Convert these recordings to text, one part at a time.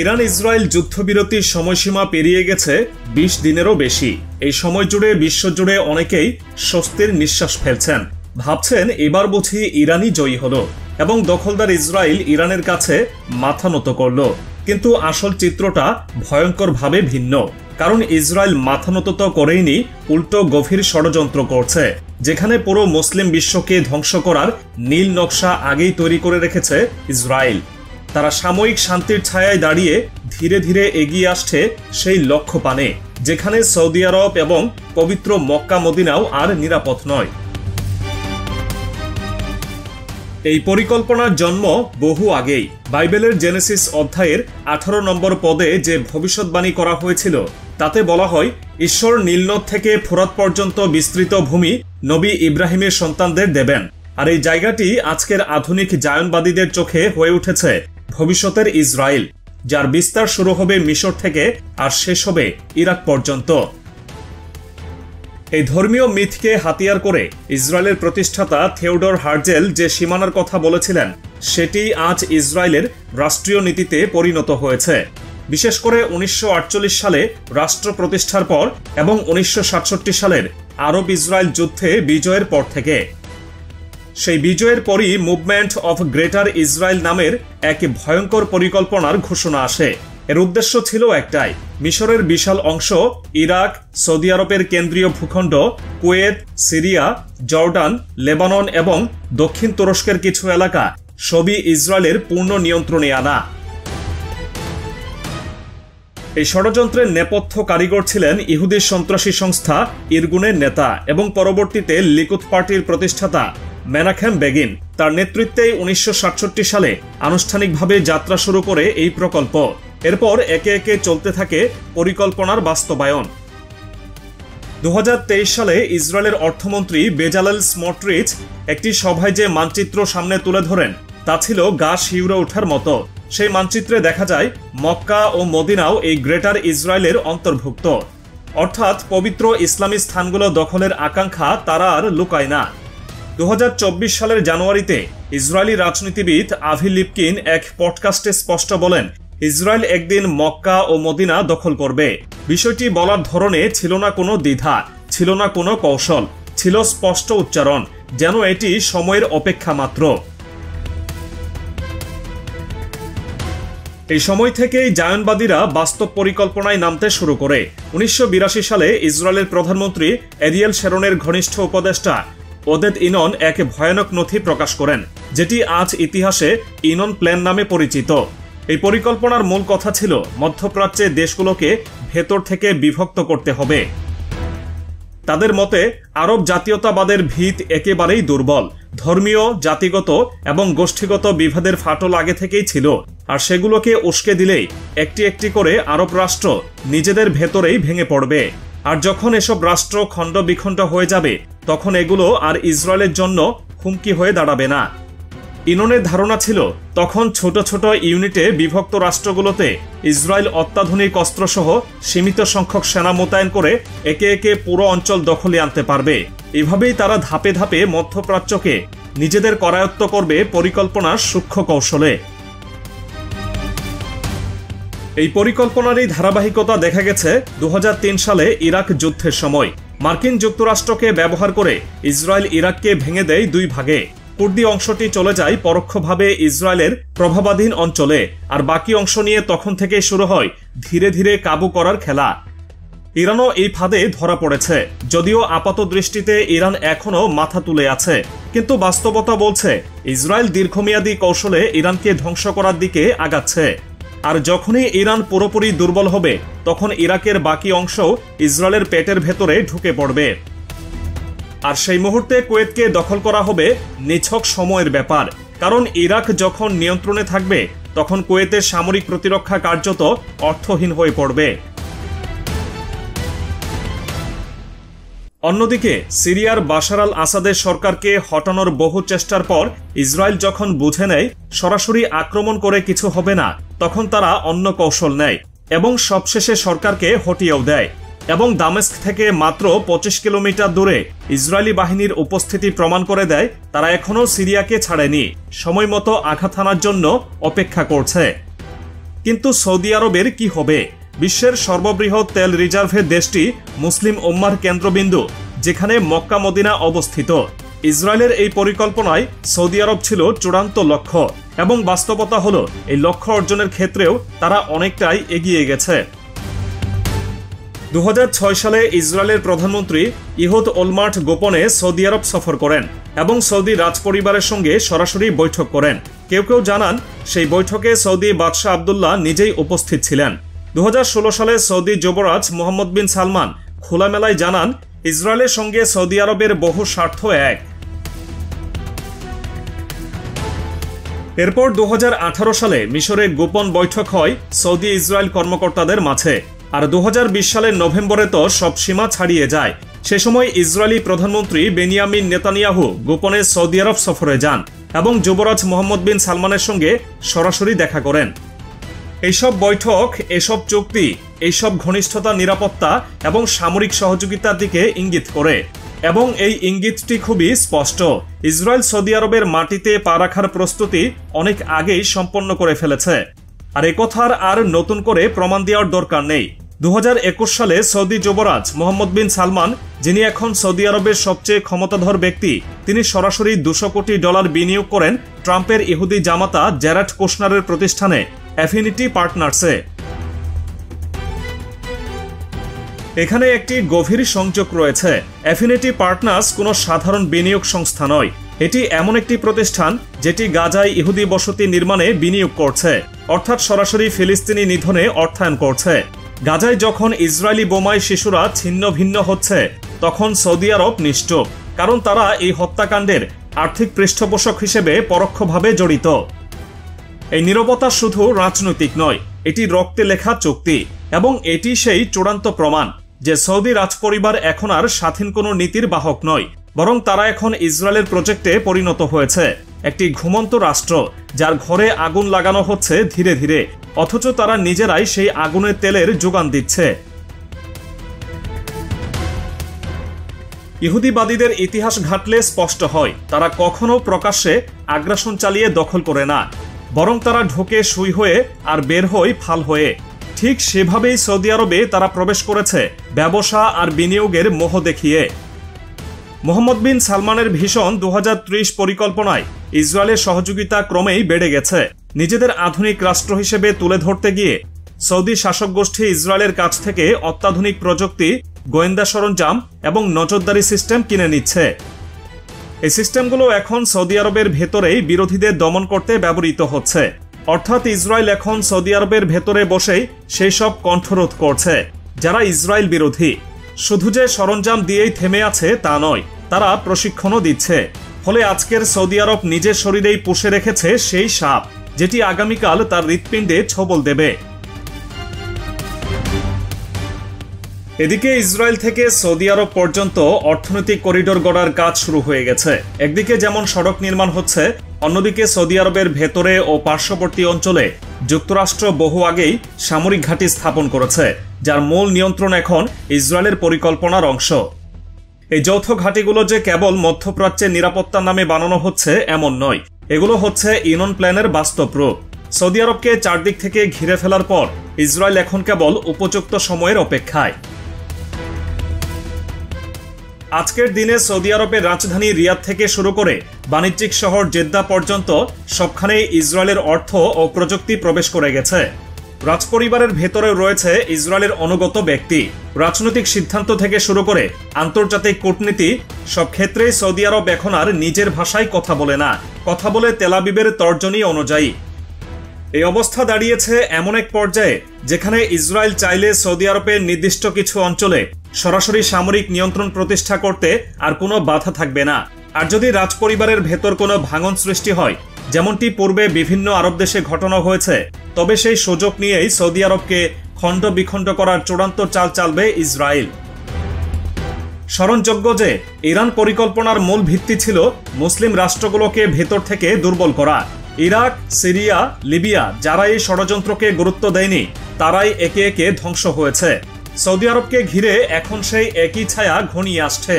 Iran Israel যুদ্ধবিরতির সময়সীমা পেরিয়ে গেছে ২০ দিনেরও বেশি। এই সময় জুড়ে বিশ্বজুড়ে অনেকেই স্বস্তির নিঃশ্বাস ফেলছেন, ভাবছেন এবার বুঝি ইরানই জয়ী হলো এবং দখলদার ইসরায়েল ইরানের কাছে মাথা নত করল। কিন্তু আসল চিত্রটা ভয়ঙ্করভাবে ভিন্ন, কারণ ইসরায়েল মাথা নত তো করেইনি, উল্টো গভীর ষড়যন্ত্র করছে, যেখানে পুরো মুসলিম বিশ্বকে ধ্বংস করার নীল নকশা আগেই তৈরি করে রেখেছে ইসরায়েল। তারা সাময়িক শান্তির ছায়ায় দাঁড়িয়ে ধীরে ধীরে এগিয়ে আসছে সেই লক্ষ্য পানে, যেখানে সৌদি আরব এবং পবিত্র মক্কা মদিনাও আর নিরাপদ নয়। এই পরিকল্পনার জন্ম বহু আগেই। বাইবেলের জেনেসিস অধ্যায়ের 18 নম্বর পদে যে ভবিষ্যৎবাণী করা হয়েছিল তাতে বলা হয়, ঈশ্বর নীলনদ থেকে ফোরাত পর্যন্ত বিস্তৃত ভূমি নবী ইব্রাহিমের সন্তানদের দেবেন। আর এই জায়গাটি আজকের আধুনিক জায়নবাদীদের চোখে হয়ে উঠেছে ভবিষ্যতের ইসরায়েল, যার বিস্তার শুরু হবে মিশর থেকে আর শেষ হবে ইরাক পর্যন্ত। এই ধর্মীয় মিথকে হাতিয়ার করে ইসরায়েলের প্রতিষ্ঠাতা থিওডর হার্জেল যে সীমানার কথা বলেছিলেন, সেটি আজ ইসরায়েলের রাষ্ট্রীয় নীতিতে পরিণত হয়েছে। বিশেষ করে 1948 সালে রাষ্ট্র প্রতিষ্ঠার পর এবং 1967 সালের আরব ইসরায়েল যুদ্ধে বিজয়ের পর থেকে। সেই বিজয়ের পরই মুভমেন্ট অফ গ্রেটার ইসরায়েল নামের এক ভয়ঙ্কর পরিকল্পনার ঘোষণা আসে। এর উদ্দেশ্য ছিল একটাই, মিশরের বিশাল অংশ, ইরাক, সৌদি আরবের কেন্দ্রীয় ভূখণ্ড, কুয়েত, সিরিয়া, জর্ডান, লেবানন এবং দক্ষিণ তুরস্কের কিছু এলাকা সবই ইসরায়েলের পূর্ণ নিয়ন্ত্রণে আনা। এই ষড়যন্ত্রের নেপথ্য কারিগর ছিলেন ইহুদি সন্ত্রাসী সংস্থা ইরগুনের নেতা এবং পরবর্তীতে লিকুদ পার্টির প্রতিষ্ঠাতা মেনাহেম বেগিন। তার নেতৃত্বে 1967 সালে আনুষ্ঠানিকভাবে যাত্রা শুরু করে এই প্রকল্প। এরপর একে একে চলতে থাকে পরিকল্পনার বাস্তবায়ন। 2023 সালে ইসরায়েলের অর্থমন্ত্রী বেজালেল স্মোট্রিচ একটি সভায় যে মানচিত্র সামনে তুলে ধরেন তা ছিল গা শিউরে ওঠার মতো। সেই মানচিত্রে দেখা যায় মক্কা ও মদিনাও এই গ্রেটার ইসরায়েলের অন্তর্ভুক্ত। অর্থাৎ পবিত্র ইসলামী স্থানগুলো দখলের আকাঙ্ক্ষা তারা আর লুকায় না। 2024 সালের জানুয়ারিতে ইসরায়েলি রাজনীতিবিদ আভি লিপকিন এক পডকাস্টে স্পষ্ট বলেন, ইসরায়েল একদিন মক্কা ও মদিনা দখল করবে। বিষয়টি বলার ধরনে ছিল না কোনো দ্বিধা, ছিল না কোনো কৌশল, ছিল স্পষ্ট উচ্চারণ, যেন এটি সময়ের অপেক্ষা মাত্র। এই সময় থেকেই জায়নবাদীরা বাস্তব পরিকল্পনায় নামতে শুরু করে। 1982 সালে ইসরায়েলের প্রধানমন্ত্রী এরিয়েল শ্যারনের ঘনিষ্ঠ উপদেষ্টা ওদেদ ইনন এক ভয়ানক নথি প্রকাশ করেন, যেটি আজ ইতিহাসে ইনন প্ল্যান নামে পরিচিত। এই পরিকল্পনার মূল কথা ছিল মধ্যপ্রাচ্যে দেশগুলোকে ভেতর থেকে বিভক্ত করতে হবে। তাদের মতে আরব জাতীয়তাবাদের ভিত একেবারেই দুর্বল, ধর্মীয়, জাতিগত এবং গোষ্ঠীগত বিভেদের ফাটল আগে থেকেই ছিল, আর সেগুলোকে উস্কে দিলেই একটি একটি করে আরব রাষ্ট্র নিজেদের ভেতরেই ভেঙে পড়বে। আর যখন এসব রাষ্ট্র খণ্ড বিখণ্ড হয়ে যাবে, তখন এগুলো আর ইসরায়েলের জন্য হুমকি হয়ে দাঁড়াবে না। ইননের ধারণা ছিল তখন ছোট ছোট ইউনিটে বিভক্ত রাষ্ট্রগুলোতে ইসরায়েল অত্যাধুনিক অস্ত্রসহ সীমিত সংখ্যক সেনা মোতায়েন করে একে একে পুরো অঞ্চল দখলে আনতে পারবে। এভাবেই তারা ধাপে ধাপে মধ্যপ্রাচ্যকে নিজেদের করায়ত্ত করবে পরিকল্পনার সূক্ষ্ম কৌশলে। এই পরিকল্পনারই ধারাবাহিকতা দেখা গেছে 2003 সালে ইরাক যুদ্ধের সময়। মার্কিন যুক্তরাষ্ট্রকে ব্যবহার করে ইসরায়েল ইরাককে ভেঙে দেয় দুই ভাগে। কুর্দি অংশটি চলে যায় পরোক্ষভাবে ইসরায়েলের প্রভাবাধীন অঞ্চলে, আর বাকি অংশ নিয়ে তখন থেকেই শুরু হয় ধীরে ধীরে কাবু করার খেলা। ইরানও এই ফাঁদে ধরা পড়েছে। যদিও আপাত দৃষ্টিতে ইরান এখনও মাথা তুলে আছে, কিন্তু বাস্তবতা বলছে ইসরায়েল দীর্ঘমেয়াদী কৌশলে ইরানকে ধ্বংস করার দিকে আগাচ্ছে। আর যখনই ইরান পুরোপুরি দুর্বল হবে, তখন ইরাকের বাকি অংশও ইসরায়েলের পেটের ভেতরে ঢুকে পড়বে। আর সেই মুহূর্তে কুয়েতকে দখল করা হবে নিছক সময়ের ব্যাপার, কারণ ইরাক যখন নিয়ন্ত্রণে থাকবে তখন কুয়েতের সামরিক প্রতিরক্ষা কার্যত অর্থহীন হয়ে পড়বে। অন্যদিকে সিরিয়ার বাশার আল আসাদের সরকারকে হটানোর বহু চেষ্টার পর ইসরায়েল যখন বুঝে নেয় সরাসরি আক্রমণ করে কিছু হবে না, তখন তারা অন্য কৌশল নেয় এবং সবশেষে সরকারকে হটিয়েও দেয়। এবং দামেস্ক থেকে মাত্র 25 কিলোমিটার দূরে ইসরায়েলি বাহিনীর উপস্থিতি প্রমাণ করে দেয় তারা এখনো সিরিয়াকে ছাড়েনি, সময় মতো আঘাত হানার জন্য অপেক্ষা করছে। কিন্তু সৌদি আরবের কি হবে? বিশ্বের সর্ববৃহৎ তেল রিজার্ভের দেশটি মুসলিম উম্মার কেন্দ্রবিন্দু, যেখানে মক্কা মদিনা অবস্থিত। ইসরায়েলের এই পরিকল্পনায় সৌদি আরব ছিল চূড়ান্ত লক্ষ্য, এবং বাস্তবতা হলো এই লক্ষ্য অর্জনের ক্ষেত্রেও তারা অনেকটাই এগিয়ে গেছে। 2006 সালে ইসরায়েলের প্রধানমন্ত্রী ইহুদ ওলমার্ট গোপনে সৌদি আরব সফর করেন এবং সৌদি রাজপরিবারের সঙ্গে সরাসরি বৈঠক করেন। কেউ কেউ জানান সেই বৈঠকে সৌদি বাদশাহ আবদুল্লাহ নিজেই উপস্থিত ছিলেন। 2016 সালে সৌদি যুবরাজ মোহাম্মদ বিন সালমান খোলামেলায় জানান, ইসরায়েলের সঙ্গে সৌদি আরবের বহু স্বার্থ এক। এরপর 2018 সালে মিশরে গোপন বৈঠক হয় সৌদি ইসরায়েল কর্মকর্তাদের মাঝে। আর 2020 সালের নভেম্বরে তো সব সীমা ছাড়িয়ে যায়। সে সময় ইসরায়েলি প্রধানমন্ত্রী বেনিয়ামিন নেতানিয়াহু গোপনে সৌদি আরব সফরে যান এবং যুবরাজ মোহাম্মদ বিন সালমানের সঙ্গে সরাসরি দেখা করেন। এইসব বৈঠক, এসব চুক্তি, এইসব ঘনিষ্ঠতা নিরাপত্তা এবং সামরিক সহযোগিতার দিকে ইঙ্গিত করে, এবং এই ইঙ্গিতটি খুবই স্পষ্ট। ইসরায়েল সৌদি আরবের মাটিতে পা রাখার প্রস্তুতি অনেক আগেই সম্পন্ন করে ফেলেছে। আর একথার আর নতুন করে প্রমাণ দেওয়ার দরকার নেই। 2021 সালে সৌদি যুবরাজ মোহাম্মদ বিন সালমান, যিনি এখন সৌদি আরবের সবচেয়ে ক্ষমতাধর ব্যক্তি, তিনি সরাসরি $200 কোটি বিনিয়োগ করেন ট্রাম্পের ইহুদি জামাতা জ্যারেড কুশনারের প্রতিষ্ঠানে অ্যাফিনিটি পার্টনার্সে। এখানে একটি গভীর সংযোগ রয়েছে। অ্যাফিনিটি পার্টনার্স কোনো সাধারণ বিনিয়োগ সংস্থা নয়। এটি এমন একটি প্রতিষ্ঠান যেটি গাজায় ইহুদি বসতি নির্মাণে বিনিয়োগ করছে, অর্থাৎ সরাসরি ফিলিস্তিনি নিধনে অর্থায়ন করছে। গাজায় যখন ইসরায়েলি বোমায় শিশুরা ছিন্ন ভিন্ন হচ্ছে, তখন সৌদি আরব নিশ্চুপ, কারণ তারা এই হত্যাকাণ্ডের আর্থিক পৃষ্ঠপোষক হিসেবে পরোক্ষভাবে জড়িত। এই নীরবতা শুধু রাজনৈতিক নয়, এটি রক্তে লেখা চুক্তি, এবং এটি সেই চূড়ান্ত প্রমাণ যে সৌদি রাজপরিবার এখন আর স্বাধীন কোনো নীতির বাহক নয়, বরং তারা এখন ইসরায়েলের প্রজেক্টে পরিণত হয়েছে। একটি ঘুমন্ত রাষ্ট্র যার ঘরে আগুন লাগানো হচ্ছে ধীরে ধীরে, অথচ তারা নিজেরাই সেই আগুনের তেলের যোগান দিচ্ছে। ইহুদিবাদীদের ইতিহাস ঘাটলে স্পষ্ট হয়, তারা কখনো প্রকাশ্যে আগ্রাসন চালিয়ে দখল করে না, বরং তারা ঢোকে সুই হয়ে আর বের হয় ফাল হয়ে। ঠিক সেভাবেই সৌদি আরবে তারা প্রবেশ করেছে ব্যবসা আর বিনিয়োগের মোহ দেখিয়ে। মোহাম্মদ বিন সালমানের ভীষণ 2030 পরিকল্পনায় ইসরায়েলের সহযোগিতা ক্রমেই বেড়ে গেছে। নিজেদের আধুনিক রাষ্ট্র হিসেবে তুলে ধরতে গিয়ে সৌদি শাসক গোষ্ঠী ইসরায়েলের কাছ থেকে অত্যাধুনিক প্রযুক্তি, গোয়েন্দা সরঞ্জাম এবং নজরদারি সিস্টেম কিনে নিচ্ছে। এই সিস্টেমগুলো এখন সৌদি আরবের ভেতরেই বিরোধীদের দমন করতে ব্যবহৃত হচ্ছে। অর্থাৎ ইসরায়েল এখন সৌদি আরবের ভেতরে বসেই সেই সব কণ্ঠরোধ করছে যারা ইসরায়েল বিরোধী। শুধু যে সরঞ্জাম দিয়েই থেমে আছে তা নয়, তারা প্রশিক্ষণও দিচ্ছে। ফলে আজকের সৌদি আরব নিজের শরীরেই পুষে রেখেছে সেই সাপ, যেটি আগামীকাল তার হৃৎপিণ্ডে ছোবল দেবে। এদিকে ইসরায়েল থেকে সৌদি আরব পর্যন্ত অর্থনৈতিক করিডোর গড়ার কাজ শুরু হয়ে গেছে। একদিকে যেমন সড়ক নির্মাণ হচ্ছে, অন্যদিকে সৌদি আরবের ভেতরে ও পার্শ্ববর্তী অঞ্চলে যুক্তরাষ্ট্র বহু আগেই সামরিক ঘাঁটি স্থাপন করেছে, যার মূল নিয়ন্ত্রণ এখন ইসরায়েলের পরিকল্পনার অংশ। এই যৌথ ঘাঁটিগুলো যে কেবল মধ্যপ্রাচ্যের নিরাপত্তার নামে বানানো হচ্ছে এমন নয়, এগুলো হচ্ছে ইউনিয়ন প্ল্যানের বাস্তব রূপ। সৌদি আরবকে চারদিক থেকে ঘিরে ফেলার পর ইসরায়েল এখন কেবল উপযুক্ত সময়ের অপেক্ষায়। আজকের দিনে সৌদি আরবের রাজধানী রিয়াদ থেকে শুরু করে বাণিজ্যিক শহর জেদ্দা পর্যন্ত সবখানেই ইসরায়েলের অর্থ ও প্রযুক্তি প্রবেশ করে গেছে। রাজপরিবারের ভেতরে রয়েছে ইসরায়েলের অনুগত ব্যক্তি। রাজনৈতিক সিদ্ধান্ত থেকে শুরু করে আন্তর্জাতিক কূটনীতি, সব ক্ষেত্রেই সৌদি আরব এখন আর নিজের ভাষায় কথা বলে না, কথা বলে তেল আবিবের তর্জনী অনুযায়ী। এই অবস্থা দাঁড়িয়েছে এমন এক পর্যায়ে যেখানে ইসরায়েল চাইলে সৌদি আরবের নির্দিষ্ট কিছু অঞ্চলে সরাসরি সামরিক নিয়ন্ত্রণ প্রতিষ্ঠা করতে আর কোনো বাধা থাকবে না। আর যদি রাজপরিবারের ভেতর কোনো ভাঙন সৃষ্টি হয়, যেমনটি পূর্বে বিভিন্ন আরব দেশে ঘটনা হয়েছে, তবে সেই সুযোগ নিয়েই সৌদি আরবকে খণ্ড বিখণ্ড করার চূড়ান্ত চাল চালবে ইসরায়েল। স্মরণযোগ্য যে ইরান পরিকল্পনার মূল ভিত্তি ছিল মুসলিম রাষ্ট্রগুলোকে ভেতর থেকে দুর্বল করা। ইরাক, সিরিয়া, লিবিয়া যারা এই ষড়যন্ত্রকে গুরুত্ব দেয়নি, তারাই একে একে ধ্বংস হয়েছে। সৌদি আরবকে ঘিরে এখন সেই একই ছায়া ঘনিয়ে আসছে।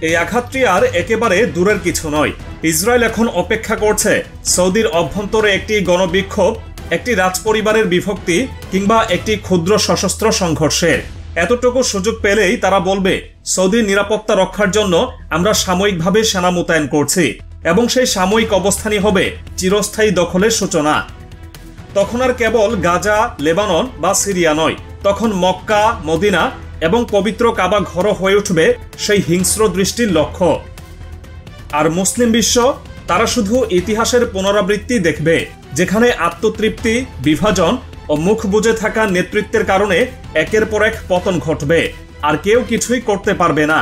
এই আঘাতটি আর একেবারে দূরের কিছু নয়। ইসরায়েল এখন অপেক্ষা করছে সৌদির অভ্যন্তরে একটি গণবিক্ষোভ, একটি রাজপরিবারের বিভক্তি কিংবা একটি ক্ষুদ্র সশস্ত্র সংঘর্ষের। এতটুকু সুযোগ পেলেই তারা বলবে সৌদির নিরাপত্তা রক্ষার জন্য আমরা সাময়িকভাবে সেনা মোতায়েন করছি, এবং সেই সাময়িক অবস্থানই হবে চিরস্থায়ী দখলের সূচনা। তখন আর কেবল গাজা, লেবানন বা সিরিয়া নয়, তখন মক্কা, মদিনা এবং পবিত্র কাবা ঘর হয়ে উঠবে সেই হিংস্র দৃষ্টির লক্ষ্য। আর মুসলিম বিশ্ব, তারা শুধু ইতিহাসের পুনরাবৃত্তি দেখবে, যেখানে আত্মতৃপ্তি, বিভাজন ও মুখ বুজে থাকা নেতৃত্বের কারণে একের পর এক পতন ঘটবে, আর কেউ কিছুই করতে পারবে না।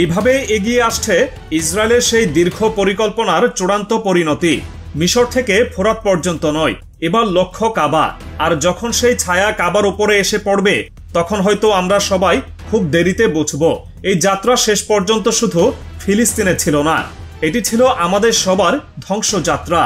এইভাবে এগিয়ে আসছে ইসরায়েলের সেই দীর্ঘ পরিকল্পনার চূড়ান্ত পরিণতি। মিশর থেকে ফোরাত পর্যন্ত নয়, এবার লক্ষ্য কাবা। আর যখন সেই ছায়া কাবার উপরে এসে পড়বে, তখন হয়তো আমরা সবাই খুব দেরিতে বুঝব এই যাত্রা শেষ পর্যন্ত শুধু ফিলিস্তিনে ছিল না, এটি ছিল আমাদের সবার ধ্বংসযাত্রা।